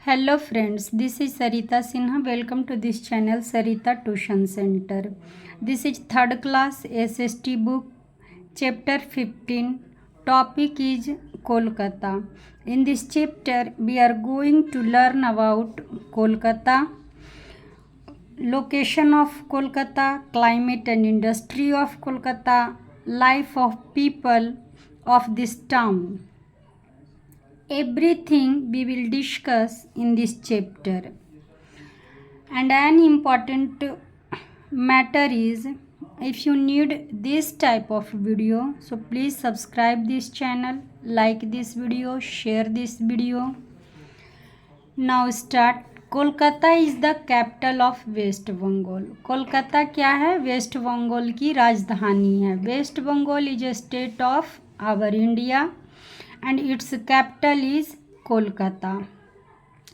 Hello friends, this is Sarita Sinha. Welcome to this channel Sarita Tuition Center. This is third class SST book, chapter 15. Topic is Kolkata. In this chapter, we are going to learn about Kolkata, location of Kolkata, climate and industry of Kolkata, life of people of this town. Everything we will discuss in this chapter. And an important matter is, if you need this type of video, so please subscribe this channel, like this video, share this video. Now start. Kolkata is the capital of West Bengal. Kolkata क्या है? वेस्ट बंगाल की राजधानी है. West Bengal is a state of our India and its capital is Kolkata.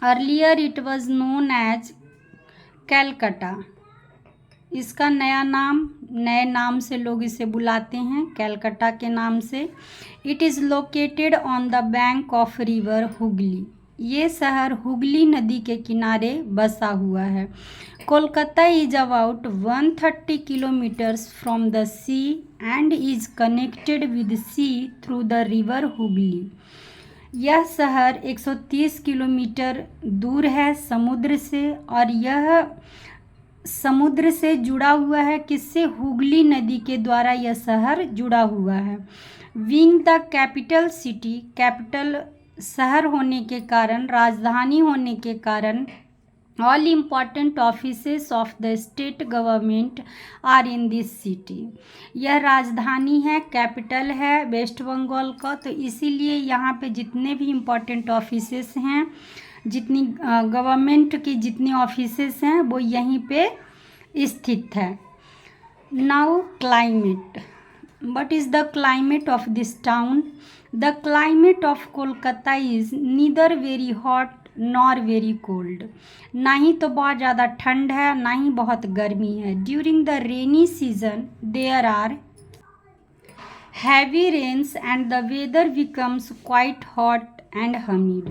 Earlier it was known as Calcutta. इसका नए नाम से लोग इसे बुलाते हैं, कैलकाटा के नाम से. It is located on the bank of river Hooghly. ये शहर हुगली नदी के किनारे बसा हुआ है. Kolkata is about 130 kilometres from the sea and is connected with sea through the river Hooghly. यह शहर 130 किलोमीटर दूर है समुद्र से, और यह समुद्र से जुड़ा हुआ है. किससे? हुगली नदी के द्वारा यह शहर जुड़ा हुआ है. Being the capital city, capital शहर होने के कारण, राजधानी होने के कारण, all important offices of the state government are in this city. यह राजधानी है, कैपिटल है वेस्ट बंगाल का, तो इसीलिए यहाँ पे जितने भी इम्पॉर्टेंट ऑफिसेस हैं, जितनी गवर्नमेंट की जितनी ऑफिसेस हैं, वो यहीं पे स्थित है. Now climate. What is the climate of this town? The climate of Kolkata is neither very hot nor very cold. ना ही तो बहुत ज़्यादा ठंड है, ना ही बहुत गर्मी है. During the rainy season there are heavy rains and the weather becomes quite hot and humid.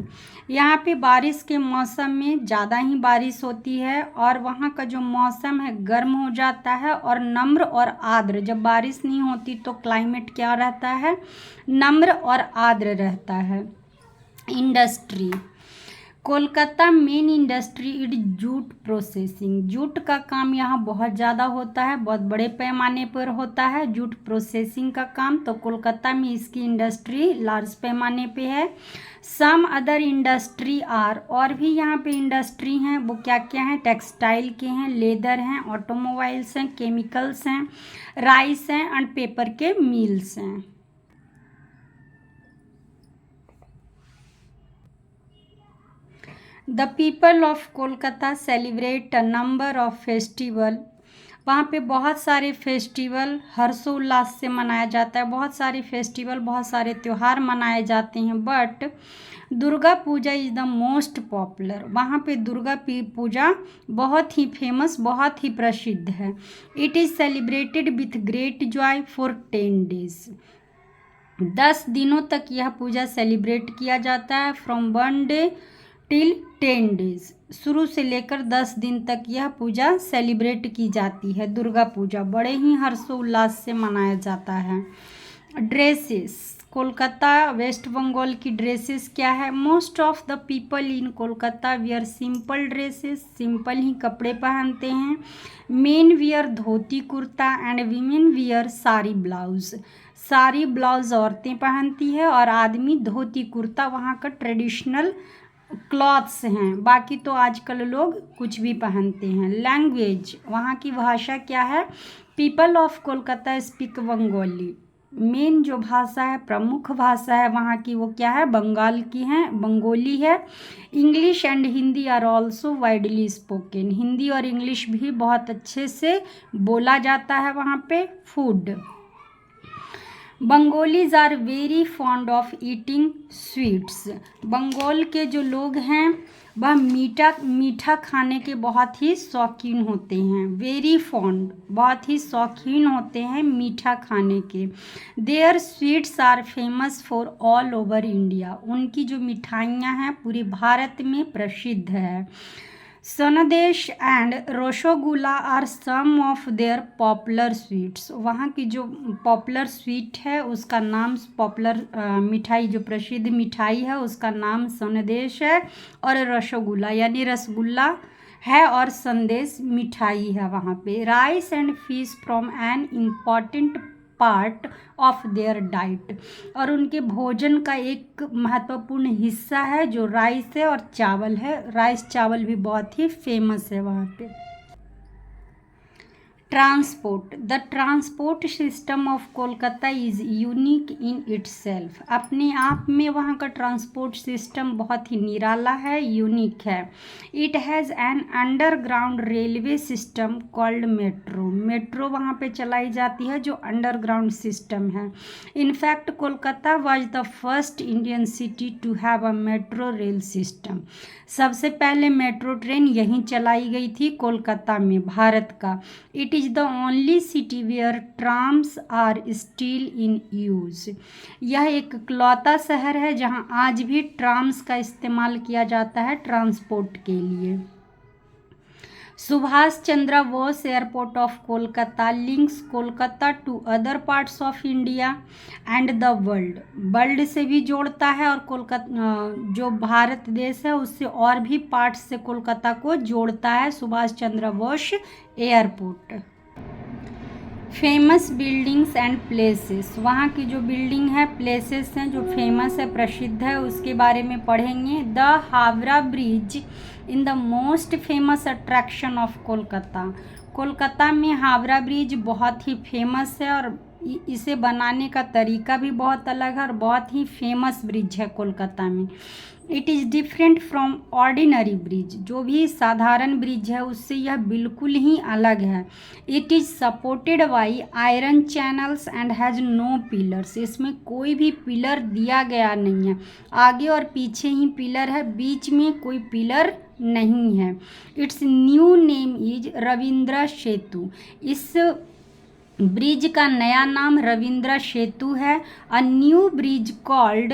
यहाँ पे बारिश के मौसम में ज़्यादा ही बारिश होती है, और वहाँ का जो मौसम है गर्म हो जाता है और नम्र और आर्द्र. जब बारिश नहीं होती तो क्लाइमेट क्या रहता है? नम्र और आर्द्र रहता है. Industry. Kolkata main industry it jute processing. Jute का काम यहाँ बहुत ज़्यादा होता है, बहुत बड़े पैमाने पर होता है जूट प्रोसेसिंग का काम. तो कोलकाता में इसकी इंडस्ट्री लार्ज पैमाने पे है. सम अदर इंडस्ट्री आर, और भी यहाँ पे इंडस्ट्री हैं. वो क्या क्या हैं? टेक्सटाइल के हैं, लेदर हैं, ऑटोमोबाइल्स हैं, केमिकल्स हैं, राइस हैं एंड पेपर के मिल्स हैं. The people of Kolkata celebrate a number of festival. वहाँ पे बहुत सारे फेस्टिवल हर्षोल्लास से मनाया जाता है. बहुत सारे फेस्टिवल, बहुत सारे त्यौहार मनाए जाते हैं. But Durga Puja is the most popular. वहाँ पे दुर्गा पूजा बहुत ही फेमस, बहुत ही प्रसिद्ध है. It is celebrated with great Joy for 10 days. 10 दिनों तक यह पूजा सेलिब्रेट किया जाता है. From 1 day till 10 days. शुरू से लेकर 10 दिन तक यह पूजा सेलिब्रेट की जाती है. दुर्गा पूजा बड़े ही हर्षोल्लास से मनाया जाता है. ड्रेसेस. कोलकाता वेस्ट बंगाल की ड्रेसेस क्या है? Most of the people in Kolkata wear simple dresses. Simple ही कपड़े पहनते हैं. Men wear dhoti kurta and women wear sari blouse. Sari blouse औरतें पहनती है और आदमी धोती कुर्ता वहाँ का ट्रेडिशनल क्लॉथ्स हैं. बाकी तो आजकल लोग कुछ भी पहनते हैं. लैंग्वेज. वहाँ की भाषा क्या है? People of Kolkata speak Bengali. Main जो भाषा है, प्रमुख भाषा है वहाँ की, वो क्या है? बंगाल की है, बंगोली है. English and Hindi are also widely spoken. Hindi और इंग्लिश भी बहुत अच्छे से बोला जाता है वहाँ पे. Food. Bengalis are very fond of eating sweets. Bengal के जो लोग हैं वह मीठा खाने के बहुत ही शौकीन होते हैं। वेरी फॉन्ड, बहुत ही शौकीन होते हैं मीठा खाने के। Their sweets are famous for all over India. उनकी जो मिठाइयाँ हैं पूरे भारत में प्रसिद्ध है। Sandesh and rasgulla are some of their popular sweets. वहाँ की जो पॉपुलर स्वीट है उसका नाम, पॉपुलर मिठाई जो प्रसिद्ध मिठाई है उसका नाम संदेश है और रसगुल्ला यानी रसगुल्ला है और संदेश मिठाई है वहाँ पे। Rice and fish from an important part of their diet. और उनके भोजन का एक महत्वपूर्ण हिस्सा है जो राइस है और चावल है। राइस चावल भी बहुत ही फेमस है वहाँ पे। Transport, the transport system of Kolkata is unique in itself. अपने आप में वहाँ का ट्रांसपोर्ट सिस्टम बहुत ही निराला है, यूनिक है। It has an underground railway system called metro. Metro वहाँ पे चलाई जाती है जो अंडरग्राउंड सिस्टम है। In fact Kolkata was the first Indian city to have a metro rail system. सबसे पहले मेट्रो ट्रेन यहीं चलाई गई थी कोलकाता में, भारत का। It is the only city where trams are still in use. यह एक इकलौता शहर है जहां आज भी ट्राम्स का इस्तेमाल किया जाता है ट्रांसपोर्ट के लिए। Subhash Chandra Bose airport of Kolkata links Kolkata to other parts of India and the world. World से भी जोड़ता है और कोलकाता जो भारत देश है उससे और भी पार्ट्स से कोलकाता को जोड़ता है Subhash Chandra Bose airport. Famous buildings and places, वहाँ की जो बिल्डिंग है, प्लेसेस हैं जो फेमस है, प्रसिद्ध है, उसके बारे में पढ़ेंगे। The Howrah bridge in the most famous attraction of Kolkata. Kolkata में हावड़ा ब्रिज बहुत ही फेमस है और इसे बनाने का तरीका भी बहुत अलग है और बहुत ही फेमस ब्रिज है कोलकाता में। It is different from ordinary bridge. जो भी साधारण ब्रिज है उससे यह बिल्कुल ही अलग है। It is supported by iron channels and has no pillars. इसमें कोई भी पिलर दिया गया नहीं है, आगे और पीछे ही पिलर है, बीच में कोई पिलर नहीं है। It's new name is Ravindra सेतु। इस ब्रिज का नया नाम रविंद्र सेतु है। A new bridge called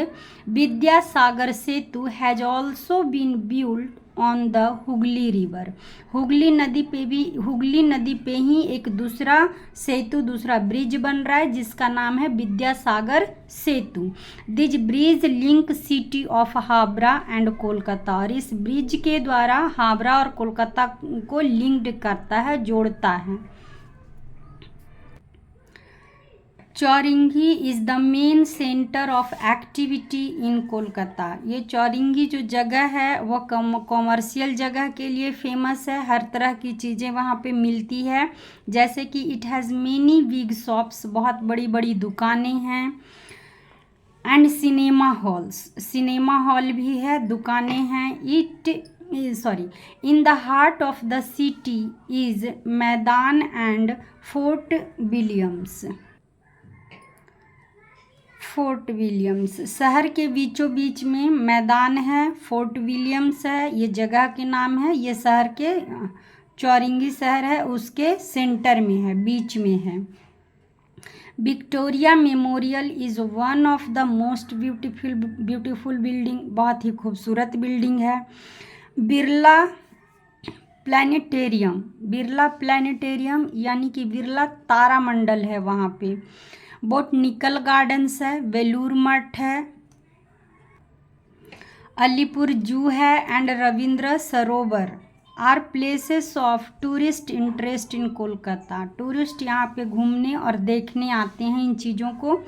Vidyasagar Setu has also been built on the Hooghly river. Hooghly नदी पे ही एक दूसरा सेतु, दूसरा ब्रिज बन रहा है जिसका नाम है Vidyasagar Setu. This bridge link city of Howrah and Kolkata. और इस ब्रिज के द्वारा हावड़ा और कोलकाता को लिंक्ड करता है, जोड़ता है। Chowringhee is the main centre of activity in Kolkata. ये चौरिंगी जो जगह है वह कॉमर्शियल जगह के लिए फेमस है। हर तरह की चीज़ें वहाँ पे मिलती है, जैसे कि it has many big shops, बहुत बड़ी बड़ी दुकानें हैं। And cinema halls, cinema hall भी है, दुकानें हैं। In the heart of the city is Maidan and Fort Williams. Fort Williams शहर के बीचों बीच में मैदान है, फोर्ट विलियम्स है, ये जगह के नाम है। ये शहर के चौरिंगी शहर है उसके सेंटर में है, बीच में है। Victoria memorial is one of the most beautiful building, बहुत ही खूबसूरत बिल्डिंग है। बिरला प्लानिटेरियम यानी कि बिरला तारामंडल है वहाँ पे। बोटनिकल गार्डन्स है, वेलूर मठ है, अलीपुर जू है and Rabindra Sarovar are places of tourist interest in Kolkata. Tourist यहाँ पे घूमने और देखने आते हैं इन चीज़ों को।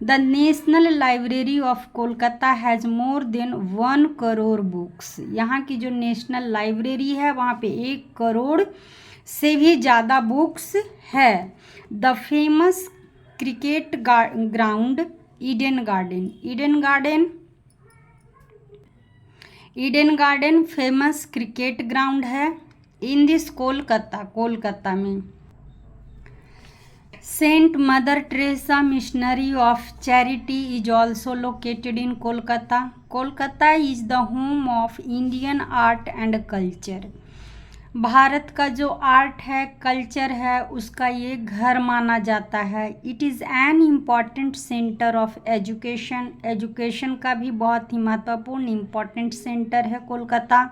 The national library of Kolkata has more than 1 crore books. यहाँ की जो नेशनल लाइब्रेरी है वहाँ पे 1 करोड़ से भी ज़्यादा बुक्स है। The famous cricket ground Eden garden famous cricket ground है इन दिस कोलकाता में। Saint Mother Teresa Missionary of Charity is also located in Kolkata. Kolkata is the home of Indian art and culture. Bharat का जो art है, culture है, उसका ये घर माना जाता है. It is an important centre of education. Education का भी बहुत ही महत्वपूर्ण इम्पॉर्टेंट सेंटर है Kolkata.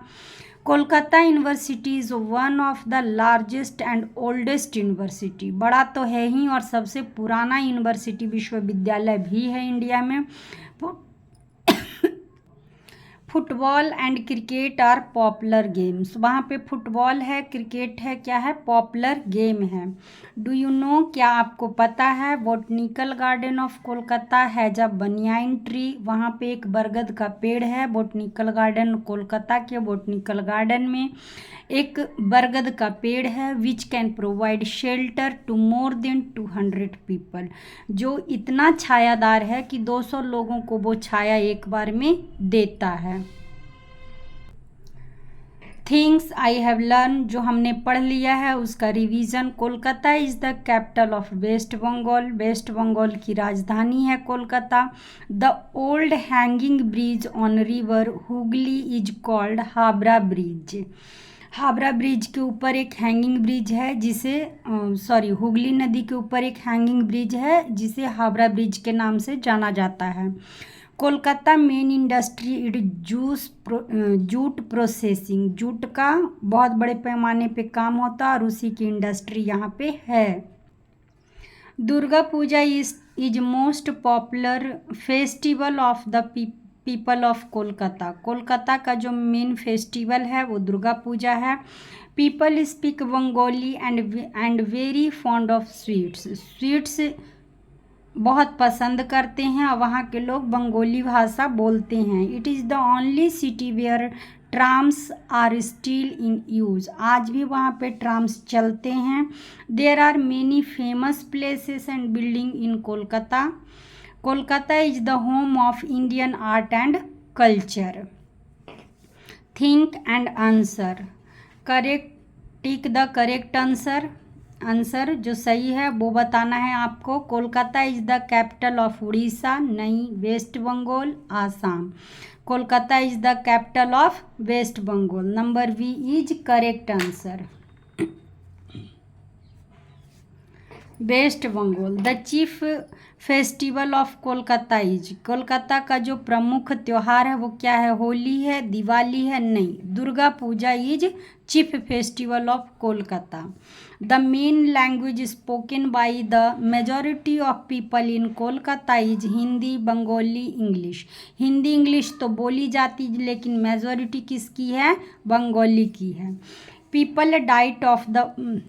Kolkata university is one of the largest and oldest university. बड़ा तो है ही और सबसे पुराना यूनिवर्सिटी विश्वविद्यालय भी है इंडिया में. Football and cricket are popular games. वहाँ पे फुटबॉल है, क्रिकेट है, क्या है, पॉपुलर गेम है. डू यू नो, क्या आपको पता है, botanical garden of Kolkata has a banyan tree. वहाँ पे एक बरगद का पेड़ है. बोटनिकल गार्डन, कोलकाता के बोटनिकल गार्डन में एक बरगद का पेड़ है. Which can provide shelter to more than 200 people. जो इतना छायादार है कि 200 लोगों को वो छाया एक बार में देता है. थिंग्स आई हैव लर्न, जो हमने पढ़ लिया है उसका revision. Kolkata is the capital of West Bengal. West Bengal की राजधानी है Kolkata. The old hanging bridge on river Hooghly is called Howrah bridge. Howrah bridge के ऊपर एक हैंगिंग ब्रिज है जिसे हुगली नदी के ऊपर एक हैंगिंग ब्रिज है जिसे हावड़ा ब्रिज के नाम से जाना जाता है. Kolkata main industry it jute processing. Jute का बहुत बड़े पैमाने पे काम होता है और उसी की इंडस्ट्री यहाँ पे है. Durga Puja is most popular festival of the people of Kolkata. Kolkata का जो मेन फेस्टिवल है वो दुर्गा पूजा है. People speak Bengali and very fond of sweets. Sweets बहुत पसंद करते हैं और वहाँ के लोग बंगाली भाषा बोलते हैं. It is the only city where trams are still in use. आज भी वहाँ पे ट्राम्स चलते हैं. There are many famous places and building in Kolkata. Kolkata is the home of Indian art and culture. Think and answer. Correct, tick the correct answer. Answer जो सही है वो बताना है आपको. Kolkata is the capital of Orissa. नहीं, West Bengal, Assam. Kolkata is the capital of West Bengal. Number B is correct answer. West Bengal. The chief festival of Kolkata is. Kolkata का जो प्रमुख त्यौहार है वो क्या है, होली है, दिवाली है, नहीं, Durga Puja is chief festival of Kolkata. The main language spoken by the majority of people in Kolkata is Hindi, Bengali, English. Hindi English तो बोली जाती है लेकिन मेजॉरिटी किसकी है, बंगाली की है. People diet of the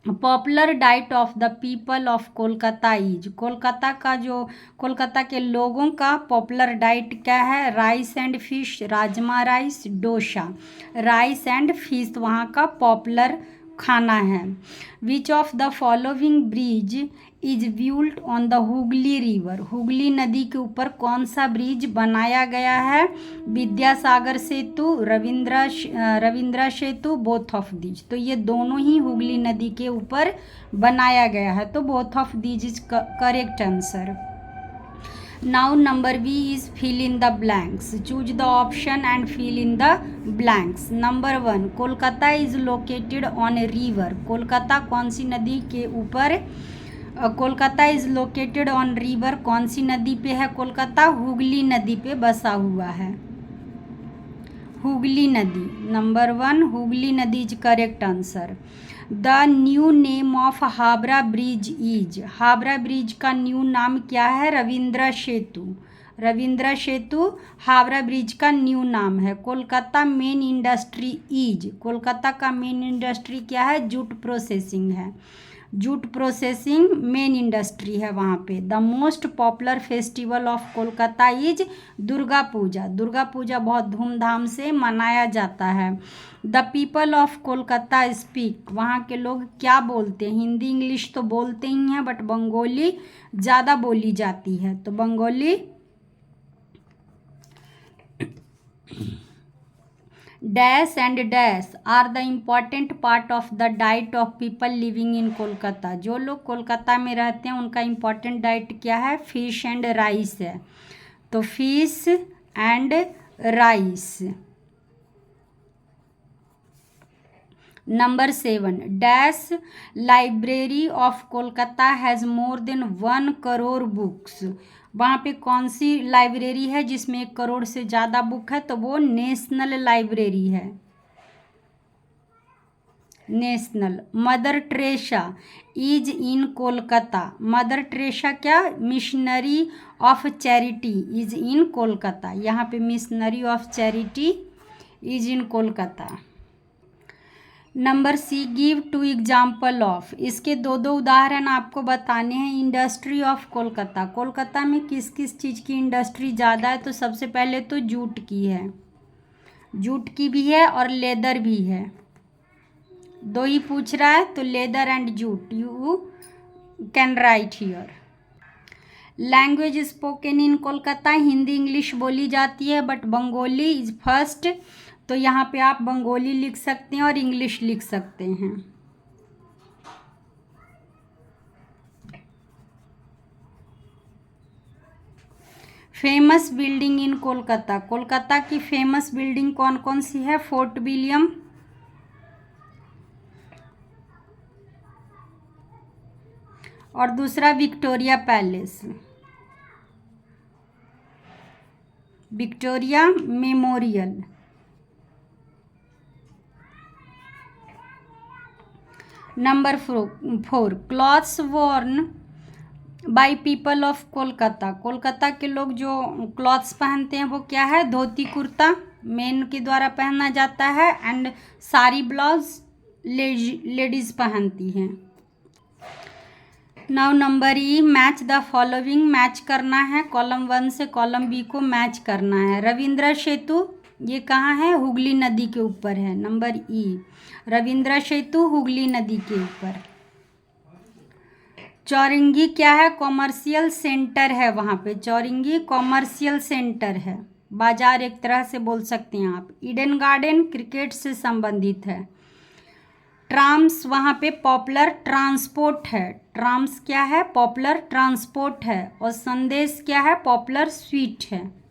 popular diet of the people of Kolkata is. Kolkata के लोगों का पॉपुलर डाइट क्या है, rice and fish, rajma rice, dosa. Rice and fish वहाँ का पॉपुलर खाना है. Which of the following bridge is built on the Hooghly river. Hooghly नदी के ऊपर कौन सा ब्रिज बनाया गया है, विद्यासागर सेतु, रविंद्रा सेतु, बोथ ऑफ दीज. तो ये दोनों ही हुगली नदी के ऊपर बनाया गया है. तो both of these is correct answer. Now number B is fill in the blanks. Choose the option and fill in the blanks. Number 1, Kolkata is located on a river. Kolkata कौन सी नदी के ऊपर, Kolkata is located on river. कौन सी नदी पे है कोलकाता, हुगली नदी पे बसा हुआ है. हुगली नदी. नंबर 1 हुगली नदी is correct answer. The new name of Howrah bridge is. Howrah bridge का न्यू नाम क्या है, रविंद्र सेतु. रविंद्र सेतु हावड़ा ब्रिज का न्यू नाम है. Kolkata main industry is. Kolkata का मेन इंडस्ट्री क्या है, जूट प्रोसेसिंग है. जूट प्रोसेसिंग मेन इंडस्ट्री है वहाँ पे. The most popular festival of Kolkata is Durga Puja. Durga Puja बहुत धूमधाम से मनाया जाता है. The people of Kolkata speak. वहाँ के लोग क्या बोलते हैं, हिंदी इंग्लिश तो बोलते ही हैं बट बंगाली ज़्यादा बोली जाती है. तो Bengali. Dash and dash are the important part of the diet of people living in Kolkata. जो लोग कोलकाता में रहते हैं उनका इम्पॉर्टेंट डाइट क्या है? फिश एंड राइस है। तो fish and rice. Number 7, dash library of Kolkata has more than 1 crore books. वहाँ पे कौन सी लाइब्रेरी है जिसमें 1 करोड़ से ज़्यादा बुक है? तो वो नेशनल लाइब्रेरी है, national. Mother Teresa is in Kolkata. Mother Teresa क्या? Missionary of charity is in Kolkata. यहाँ पे missionary of charity is in Kolkata. Number C, give 2 example of. इसके 2 उदाहरण आपको बताने हैं। Industry of Kolkata. कोलकाता में किस किस चीज़ की इंडस्ट्री ज़्यादा है? तो सबसे पहले तो जूट की है, जूट की भी है और लेदर भी है। 2 ही पूछ रहा है तो leather and jute you can write here. Language spoken in Kolkata, Hindi English बोली जाती है बट बंगाली इज फर्स्ट। तो यहाँ पे आप बंगाली लिख सकते हैं और इंग्लिश लिख सकते हैं। Famous building in Kolkata. Kolkata की फेमस बिल्डिंग कौन कौन सी है? फोर्ट विलियम, और दूसरा Victoria palace, Victoria memorial. Number 4, clothes worn by people of Kolkata. Kolkata के लोग जो क्लॉथ्स पहनते हैं वो क्या है? धोती कुर्ता मेन के द्वारा पहना जाता है एंड साड़ी ब्लाउज लेडीज पहनती हैं। Now number E, match the following. Match करना है, कॉलम 1 से कॉलम बी को मैच करना है। रविंद्र सेतु ये कहाँ है? हुगली नदी के ऊपर है। नंबर ई, रविंद्र सेतु हुगली नदी के ऊपर। चौरंगी क्या है? कॉमर्शियल सेंटर है वहाँ पे। चौरंगी कॉमर्शियल सेंटर है, बाजार एक तरह से बोल सकते हैं आप। ईडन गार्डन क्रिकेट से संबंधित है। ट्राम्स वहाँ पे पॉपुलर ट्रांसपोर्ट है। ट्राम्स क्या है? पॉपुलर ट्रांसपोर्ट है। और संदेश क्या है? पॉपुलर स्वीट है।